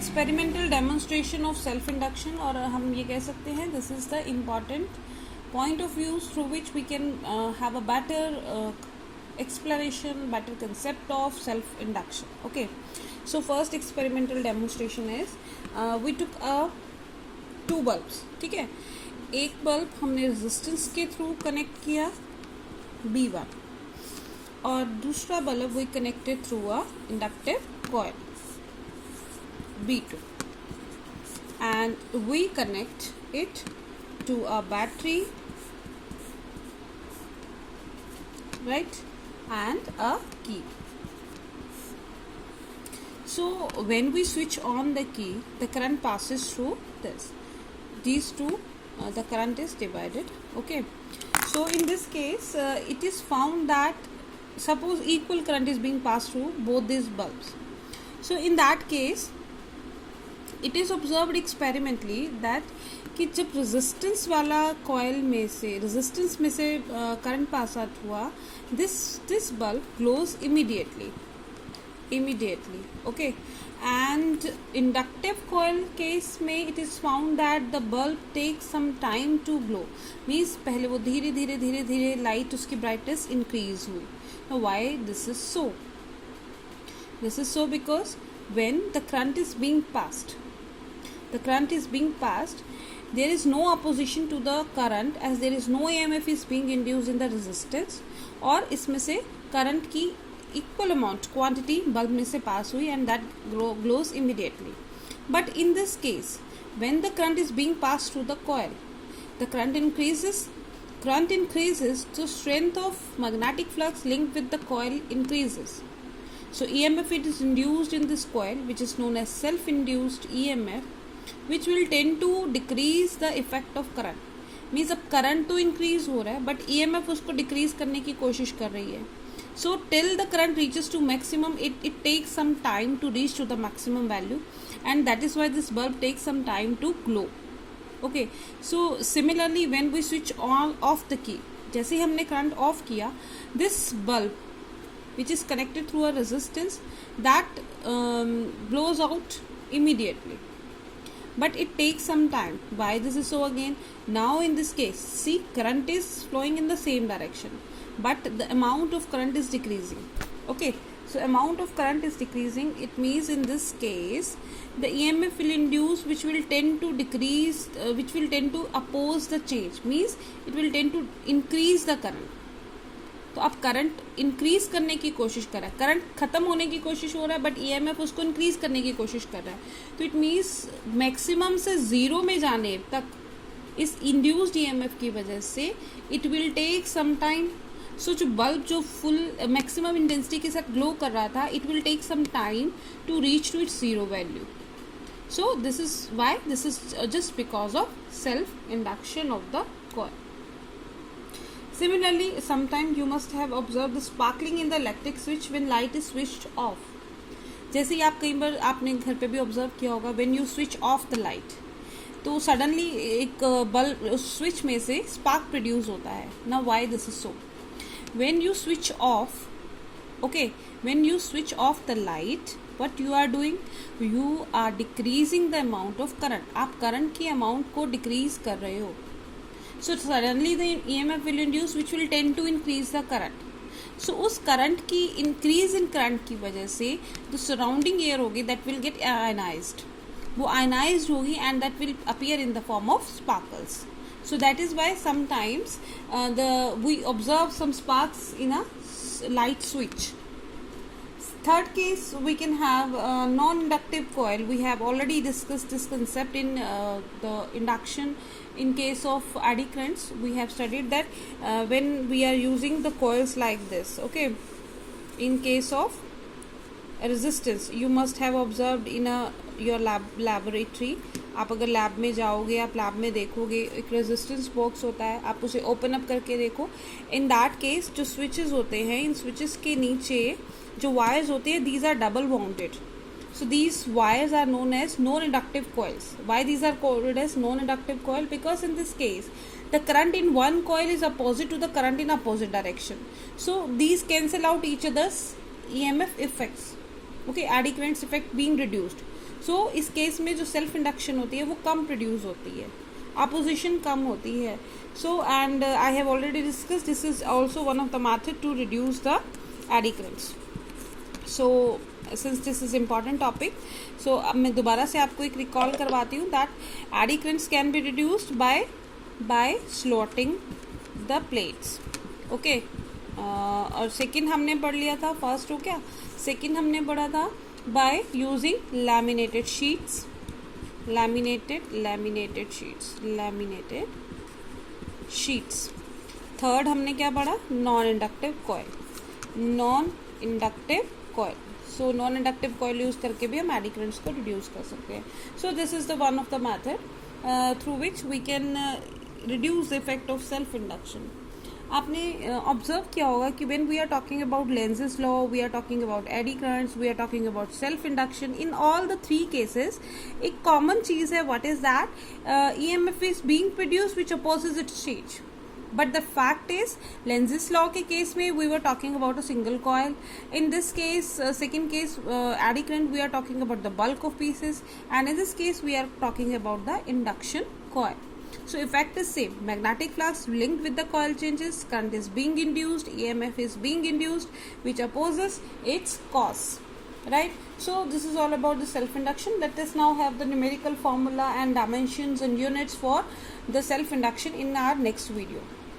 Experimental demonstration of self induction, और हम ये कह सकते हैं this is the important point of views through which we can have a better explanation, better concept of self induction. Okay, so first experimental demonstration is we took two bulbs. ठीक है, एक bulb हमने resistance के through connect किया B1, और दूसरा bulb we connected through a inductive coil B2, and we connect it to a battery, right, and a key. So when we switch on the key, the current passes through these two, the current is divided. Okay, so in this case it is found that suppose equal current is being passed through both these bulbs. So in that case it is observed experimentally that कि जब resistance वाला coil में से current pass out हुआ, this bulb glows immediately. Okay, and inductive coil case में it is found that the bulb take some time to glow. Means पहले वो धीरे धीरे लाइट उसकी ब्राइटनेस इंक्रीज हुई. Why this is so? This is so because when the current is being passed, there is no opposition to the current as there is no EMF is being induced in the resistance, और इसमें से current की equal amount quantity bulb में से pass हुई and that glows immediately. But in this case, when the current is being passed through the coil, the current increases, the strength of magnetic flux linked with the coil increases. So EMF it is induced in this coil, which is known as self-induced EMF, which will tend to decrease the effect of current. Means अब current तो increase हो रहा है but EMF उसको decrease करने की कोशिश कर रही है. So till the current reaches to maximum, it takes some time to reach to the maximum value, and that is why this bulb takes some time to glow. Okay, so similarly when we switch on off the key, जैसे ही हमने current off किया, this bulb which is connected through a resistance that blows out immediately. But it takes some time. Why this is so again? Now in this case, see, current is flowing in the same direction, but the amount of current is decreasing. Okay, so amount of current is decreasing. It means in this case, the EMF will induce, which will tend to decrease, which will tend to oppose the change. Means it will tend to increase the current. तो अब current increase करने की कोशिश कर रहा है, current खत्म होने की कोशिश हो रहा है बट ईएमएफ उसको इंक्रीज करने की कोशिश कर रहा है. तो इट मीन्स मैक्सिमम से जीरो में जाने तक इस इंड्यूस्ड ईएमएफ की वजह से it will take some time. So जो बल्ब जो फुल मैक्सिमम इंटेंसिटी के साथ ग्लो कर रहा था, it will take some time to reach to its zero value. So this is why this is just because of self induction of the coil. Similarly, sometimes you must have observed the sparkling in the electric switch when light is switched off. जैसे ही आप कई बार आपने घर पे भी observe किया होगा, when you switch off the light, तो सडनली एक बल्ब स्विच में से स्पार्क प्रोड्यूस होता है. Now why this is so? When you switch off, okay, when you switch off the light, what you are doing? You are decreasing the amount of current. आप current की amount को decrease कर रहे हो. So suddenly the EMF will induce, which will tend to increase the current. So उस current की increase in current की वजह से the surrounding air होगी that will get ionized. वो ionized होगी and that will appear in the form of sparkles. So that is why sometimes we observe some sparks in a light switch. Third case, we can have a non-inductive coil. We have already discussed this concept in the induction. In case of eddy currents, we have studied that when we are using the coils like this. Okay, in case of resistance, you must have observed in your laboratory. आप अगर lab में जाओगे, आप lab में देखोगे एक resistance box होता है, आप उसे ओपन अप करके देखो. इन दैट केस जो स्विचेस होते हैं, इन स्विचेस के नीचे जो वायर्स होते हैं, these are double bounded. So these wires are known as non-inductive coils. Why these are called as non-inductive coil? Because in this case, the current in one coil is opposite to the current in opposite direction. So these cancel out each other's EMF effects. Okay, eddy currents effect being reduced. सो इस case में जो self induction होती है वो कम produce होती है, opposition कम होती है. So and I have already discuss this is also one of the method to reduce the eddy currents. So since this is important topic, so अब मैं दोबारा से आपको एक रिकॉल करवाती हूँ that eddy currents can be reduced by slotting the plates. Okay, और second हमने पढ़ लिया था, फर्स्ट हो गया. सेकंड हमने पढ़ा था by using laminated sheets, laminated sheets. Third हमने क्या पढ़ा, non inductive coil. So non inductive coil use करके भी हम एडी करंट्स को रिड्यूस कर सकते हैं. So this is the one of the method through which we can reduce the effect of self induction. आपने ऑब्जर्व किया होगा कि when we are talking about Lenz's law, we are talking about eddy currents, we are talking about self induction, in all the three cases एक common चीज है. What is that? EMF is being produced which opposes its stage. But the fact is, Lenz's law के case में we were talking about a single coil. In this case, second case, eddy current, we are talking about the bulk of pieces, and in this case, we are talking about the induction coil. So effect is same. Magnetic flux linked with the coil changes. Current is being induced. EMF is being induced, which opposes its cause. Right? So this is all about the self-induction. Let us now have the numerical formula and dimensions and units for the self-induction in our next video.